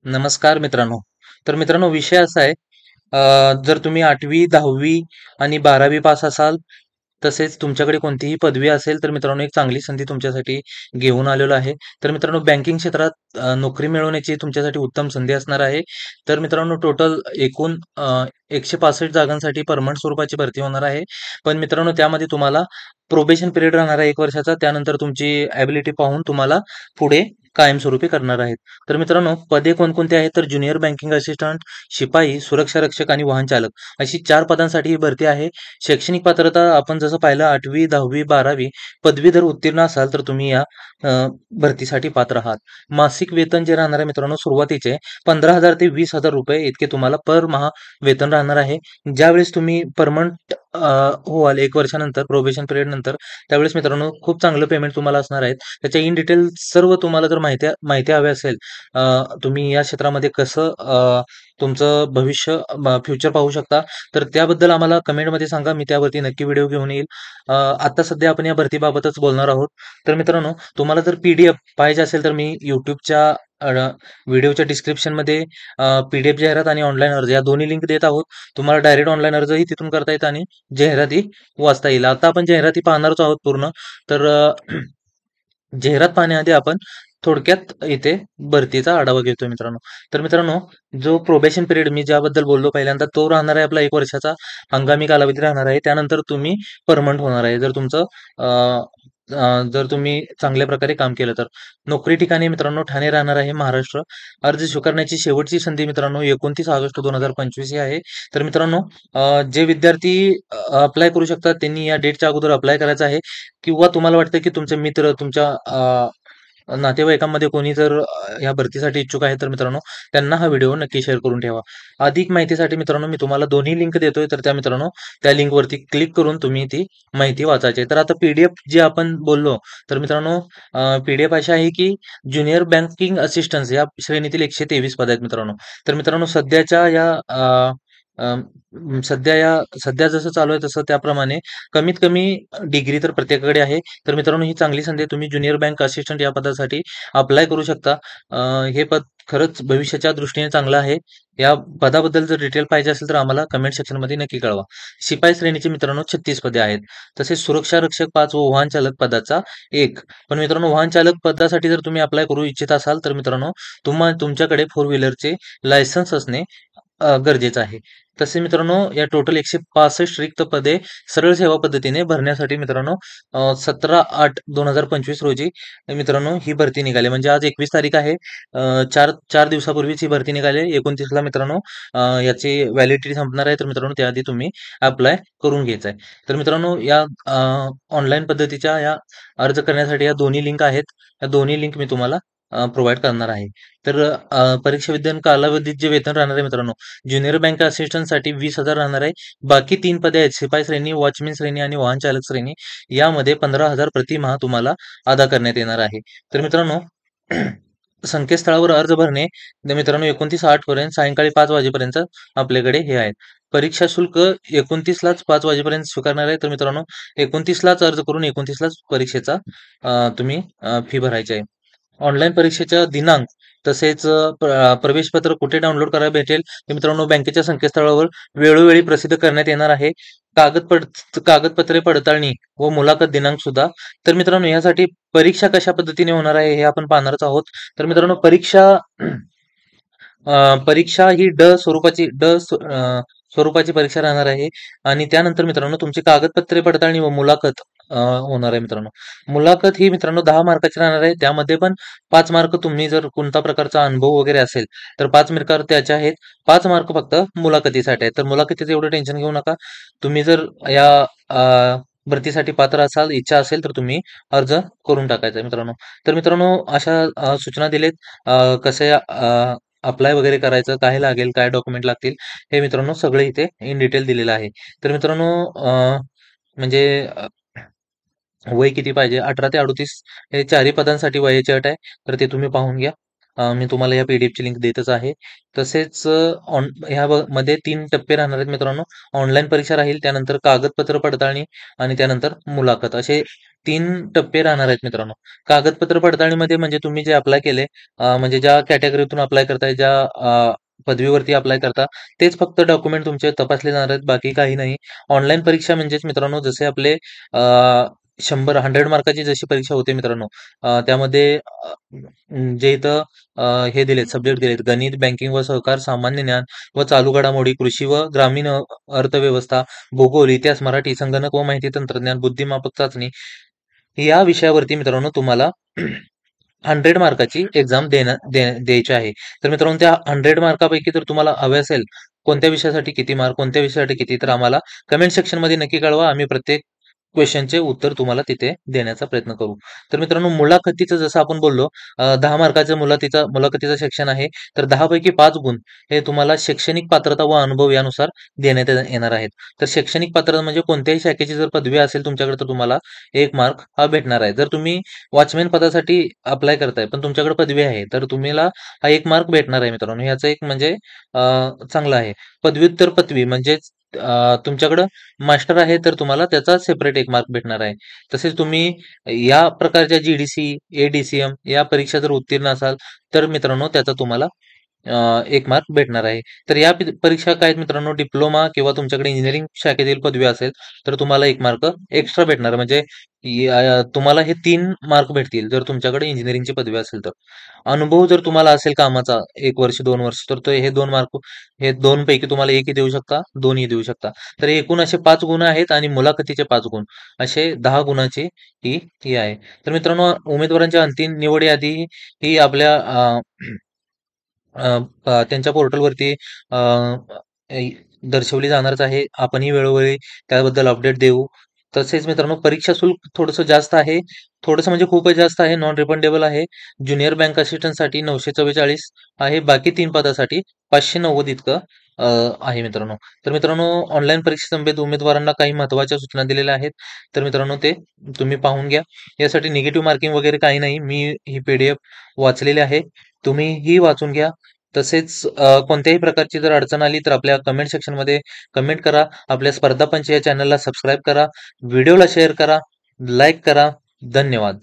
नमस्कार मित्रांनो. तर मित्रांनो विषय असा आहे, जर तुम्ही 8वी, 10वी आणि 12वी पास असाल, तसेच तुमच्याकडे कोणतीही पदवी असेल, तर मित्रांनो एक चांगली संधी तुमच्यासाठी घेऊन आलेलो आहे. तर मित्रांनो बँकिंग क्षेत्रात नोकरी मिळवण्याची तुमच्यासाठी उत्तम संधी असणार आहे. तर मित्रांनो टोटल एकूण 165 जागांसाठी पर्मनंट स्वरूपाची भरती होणार आहे. पण मित्रांनो त्यामध्ये तुम्हाला प्रोबेशन पिरियड राहणार आहे 1 वर्षाचा. त्यानंतर तुमची ॲबिलिटी पाहून तुम्हाला पुढे कायमस्वरूपी करणार आहेत. तर मित्रांनो पदे कोणकोणती आहेत तर ज्युनियर बँकिंग असिस्टंट, शिपाई, सुरक्षा रक्षक आणि वाहन चालक अशी 4 पदांसाठी ही भरती आहे. शैक्षणिक पात्रता आपण जसं पाहिलं 8वी, 10वी, 12वी पदवीधर उत्तीर्ण असाल तर तुम्ही या भरतीसाठी पात्र आहात. मासिक वेतन जे राहणार आहे मित्रांनो सुरुवातीचे 15,000 ते 20,000 रुपये इतके तुम्हाला पर माह वेतन राहणार आहे. ज्यावेळेस तुम्ही परमनंट व्हाल 1 वर्षानंतर प्रोबेशन पिरियड नंतर त्यावेळेस मित्रांनो खूप चांगलं पेमेंट तुम्हाला असणार आहे. त्याच्या इन डिटेल सर्व तुम्हाला जर माहिती माहिती हवी असेल, तुम्ही या क्षेत्रामध्ये कसं तुमचं भविष्य फ्युचर पाहू शकता, तर त्याबद्दल आम्हाला कमेंटमध्ये सांगा. मी त्यावरती नक्की व्हिडिओ घेऊन येईल. आता सध्या आपण या भरतीबाबतच बोलणार आहोत. तर मित्रांनो तुम्हाला जर PDF पाहिजे असेल तर मी YouTubeच्या व्हिडिओच्या डिस्क्रिप्शनमध्ये PDF जाहिरात आणि ऑनलाईन अर्ज या दोन्ही लिंक देत आहोत. तुम्हाला डायरेक्ट ऑनलाईन अर्जही तिथून करता येतं आणि जाहिराती वाचता येईल. आता आपण जाहिराती पाहणारच आहोत पूर्ण. तर जाहिरात पाहण्याआधी आपण थोडक्यात इथे भरतीचा आढावा घेतोय मित्रांनो. तर मित्रांनो जो प्रोबेशन पिरियड मी ज्याबद्दल बोललो पहिल्यांदा तो राहणार आहे आपला 1 वर्षाचा हंगामी कालावधी राहणार आहे. त्यानंतर तुम्ही पर्मनंट होणार आहे. जर तुम्ही चांगल्या प्रकारे काम केलं तर. नोकरी ठिकाणी मित्रांनो ठाणे राहणार आहे महाराष्ट्र. अर्ज स्वीकारण्याची शेवटची संधी मित्रांनो 29 ऑगस्ट 2025 ही आहे. तर मित्रांनो जे विद्यार्थी अप्लाय करू शकतात त्यांनी या डेटच्या अगोदर अप्लाय करायचं आहे. किंवा तुम्हाला वाटतं की तुमचे मित्र तुमच्या नातेवाईकांमध्ये कोणी जर या भरतीसाठी इच्छुक आहे तर मित्रांनो त्यांना हा व्हिडिओ नक्की शेअर करून ठेवा. अधिक माहितीसाठी मित्रांनो मी तुम्हाला दोन्ही लिंक देतोय, तर त्या मित्रांनो त्या लिंकवरती क्लिक करून तुम्ही ती माहिती वाचायची आहे. तर आता PDF जे आपण बोललो तर मित्रांनो PDF अशी आहे की ज्युनियर बँकिंग असिस्टन्स या श्रेणीतील 123 पद आहेत मित्रांनो. तर मित्रांनो सध्या जसं चालू आहे तसं त्याप्रमाणे कमीत कमी डिग्री तर प्रत्येकाकडे आहे. तर मित्रांनो ही चांगली संधी आहे. तुम्ही ज्युनियर बँक असिस्टंट या पदासाठी अप्लाय करू शकता. हे पद खरंच भविष्याच्या दृष्टीने चांगलं आहे. या पदाबद्दल जर डिटेल पाहिजे असेल तर आम्हाला कमेंट सेक्शनमध्ये नक्की कळवा. शिपाई श्रेणीची मित्रांनो 36 पदे आहेत. तसेच सुरक्षा रक्षक 5 व वाहन चालक पदाचा 1. पण मित्रांनो वाहन चालक पदासाठी जर तुम्ही अप्लाय करू इच्छित असाल तर मित्रांनो तुमच्याकडे 4 व्हीलरचे लायसन्स असणे गरजेचं आहे. तसे मित्रांनो या टोटल 165 रिक्त पदे सरळ सेवा पद्धतीने भरण्यासाठी मित्रांनो 17/8/2025 रोजी मित्रांनो ही भरती निघाली. म्हणजे आज 21 तारीख आहे. 4 दिवसापूर्वीच ही भरती निघाली. 29ला मित्रांनो याची व्हॅलिडिटी संपणार आहे. तर मित्रांनो त्याआधी तुम्ही अप्लाय करून घ्यायचा आहे. तर मित्रांनो या ऑनलाईन पद्धतीच्या या अर्ज करण्यासाठी या दोन्ही लिंक आहेत. या दोन्ही लिंक मी तुम्हाला प्रोव्हाईड करणार आहे. तर परीक्षा विधान कालावधीत जे वेतन राहणार आहे मित्रांनो ज्युनियर बँक असिस्टंटसाठी 20,000 राहणार आहे. बाकी 3 पदे आहेत शिपाई श्रेणी, वॉचमन श्रेणी आणि वाहन चालक श्रेणी. यामध्ये 15,000 प्रतिमाह तुम्हाला अदा करण्यात येणार आहे. तर मित्रांनो संकेतस्थळावर अर्ज भरणे मित्रांनो 29/8 पर्यंत सायंकाळी 5 वाजेपर्यंत आपल्याकडे हे आहेत. परीक्षा शुल्क 29लाच 5 वाजेपर्यंत स्वीकारणार आहे. तर मित्रांनो 29लाच अर्ज करून 29लाच परीक्षेचा तुम्ही फी भरायची आहे. ऑनलाईन परीक्षेचा दिनांक तसेच प्रवेशपत्र कुठे डाउनलोड करायला भेटेल ते मित्रांनो बँकेच्या संकेतस्थळावर वेळोवेळी प्रसिद्ध करण्यात येणार आहे. कागदपत्रे पडताळणी व मुलाखत दिनांक सुद्धा. तर मित्रांनो यासाठी परीक्षा कशा पद्धतीने होणार आहे हे आपण पाहणारच आहोत. तर मित्रांनो परीक्षा ही स्वरूपाची परीक्षा राहणार आहे आणि त्यानंतर मित्रांनो तुमची कागदपत्रे पडताळणी व मुलाखत होणार आहे मित्रांनो. मुलाखत ही मित्रांनो 10 मार्काची राहणार आहे. त्यामध्ये पण 5 मार्क तुम्ही जर कोणता प्रकारचा अनुभव वगैरे असेल तर 5 मार्क त्याचे आहेत. 5 मार्क फक्त मुलाखतीसाठी आहेत. तर मुलाखतीचं एवढं टेन्शन घेऊ नका. तुम्ही जर या भरतीसाठी पात्र असाल, इच्छा असेल तर तुम्ही अर्ज करून टाकायचा आहे मित्रांनो. तर मित्रांनो अशा सूचना दिलेत. कसे अप्लाय वगैरे करायचं, काय लागेल, काय डॉक्युमेंट लागतील, हे मित्रांनो सगळे इथे इन डिटेल दिलेलं आहे. तर मित्रांनो म्हणजे वय किती पाहिजे 18 ते 38 हे चारही पदांसाठी वयाची अट आहे. तर ते तुम्ही पाहून घ्या. मी तुम्हाला या PDFची लिंक देतच आहे. तसेच मध्ये 3 टप्पे राहणार आहेत मित्रांनो. ऑनलाईन परीक्षा राहील, त्यानंतर कागदपत्र पडताळणी आणि त्यानंतर मुलाखत असे तीन टप्पे राहणार आहेत मित्रांनो. कागदपत्र पडताळणीमध्ये म्हणजे तुम्ही जे अप्लाय केले, म्हणजे ज्या कॅटेगरीतून अप्लाय करताय, ज्या पदवीवरती अप्लाय करता, तेच फक्त डॉक्युमेंट तुमचे तपासले जाणार आहेत, बाकी काही नाही. ऑनलाईन परीक्षा म्हणजेच मित्रांनो, जसे आपले 100 मार्काची जशी परीक्षा होते मित्रांनो, त्यामध्ये जे इथं हे दिलेत, सब्जेक्ट दिलेत: गणित, बँकिंग व सहकार, सामान्य ज्ञान व चालू घडामोडी, कृषी व ग्रामीण अर्थव्यवस्था, भूगोल, इतिहास, मराठी, संगणक व माहिती तंत्रज्ञान, बुद्धिमापक चाचणी, या विषयावरती मित्रांनो तुम्हाला 100 मार्काची एक्झाम द्यायची आहे. तर मित्रांनो, त्या 100 मार्कापैकी जर तुम्हाला हवे असेल, कोणत्या विषयासाठी किती मार्क, कोणत्या विषयासाठी किती, तर आम्हाला कमेंट सेक्शनमध्ये नक्की कळवा. आम्ही प्रत्येक क्वेश्चनचे उत्तर तुम्हाला तिथे देण्याचा प्रयत्न करू. तर मित्रांनो, मुलाखतीचं जसं आपण बोललो, 10 मार्काचं मुलाखतीचं सेक्शन आहे. तर 10 पैकी 5 गुण हे तुम्हाला शैक्षणिक पात्रता व अनुभव यानुसार देण्यात येणार आहेत. तर शैक्षणिक पात्रता म्हणजे कोणत्याही शाखेची जर पदवी असेल तुमच्याकडे, तर तुम्हाला 1 मार्क हा भेटणार आहे. जर तुम्ही वॉचमॅन पदासाठी अप्लाय करताय, पण तुमच्याकडे पदवी आहे, तर तुम्हाला हा 1 मार्क भेटणार आहे मित्रांनो. ह्याचं एक म्हणजे चांगलं आहे. पदव्युत्तर पदवी म्हणजेच तुमच्याकडं मास्टर आहे, तर तुम्हाला त्याचा सेपरेट 1 मार्क भेटणार आहे. तसेच तुम्ही या प्रकारच्या जी-डी-सी, ए-डी-सी-एम या परीक्षा जर उत्तीर्ण असाल, तर मित्रांनो त्याचा तुम्हाला 1 मार्क भेटणार आहे. तर या परीक्षा काय आहेत मित्रांनो, डिप्लोमा किंवा तुमच्याकडे इंजिनिअरिंग शाखेतील पदवी असेल, तर तुम्हाला 1 मार्क एक्स्ट्रा भेटणार. म्हणजे तुम्हाला हे 3 मार्क भेटतील जर तुमच्याकडे इंजिनिअरिंगची पदवी असेल तर. अनुभव जर तुम्हाला असेल कामाचा 1 वर्ष, 2 वर्ष, तर तो हे 2 मार्क, हे 2 पैकी तुम्हाला 1 ही देऊ शकता, 2 ही देऊ शकता. तर एकूण असे 5 गुण आहेत आणि मुलाखतीचे 5 गुण, असे 10 गुणाची ही ही आहे. तर मित्रांनो, उमेदवारांच्या अंतिम निवड यादी ही आपल्या अ, त्यांच्या पोर्टलवरती अ, इ दर्शवली जाणारच आहे. आपणही वेळोवेळी त्याबद्दल अपडेट देऊ. तसेच मित्रांनो, परीक्षा शुल्क थोडंसं जास्त आहे. थोडंसं म्हणजे खूपच जास्त आहे. नॉन रिफंडेबल आहे. ज्युनियर बँक असिस्टंटसाठी 944 आहे. बाकी 3 पदासाठी 590 इतकं अ, आहे मित्रांनो. तर मित्रांनो, ऑनलाईन परीक्षेसंबंधित उमेदवारांना काही महत्त्वाच्या सूचना दिलेल्या आहेत. तर मित्रांनो, ते तुम्ही पाहून घ्या. यासाठी निगेटिव्ह मार्किंग वगैरे काही नाही. मी ही पी-डी-एफ वाचलेली आहे. तुम्हीही वाचून घ्या. तसेच कोणत्याही प्रकारची जर अडचण आली, तर आपल्या कमेंट सेक्शनमध्ये कमेंट करा. आपल्या स्पर्धा पंच या चॅनलला सबस्क्राईब करा. व्हिडिओला शेअर करा, लाईक करा. धन्यवाद.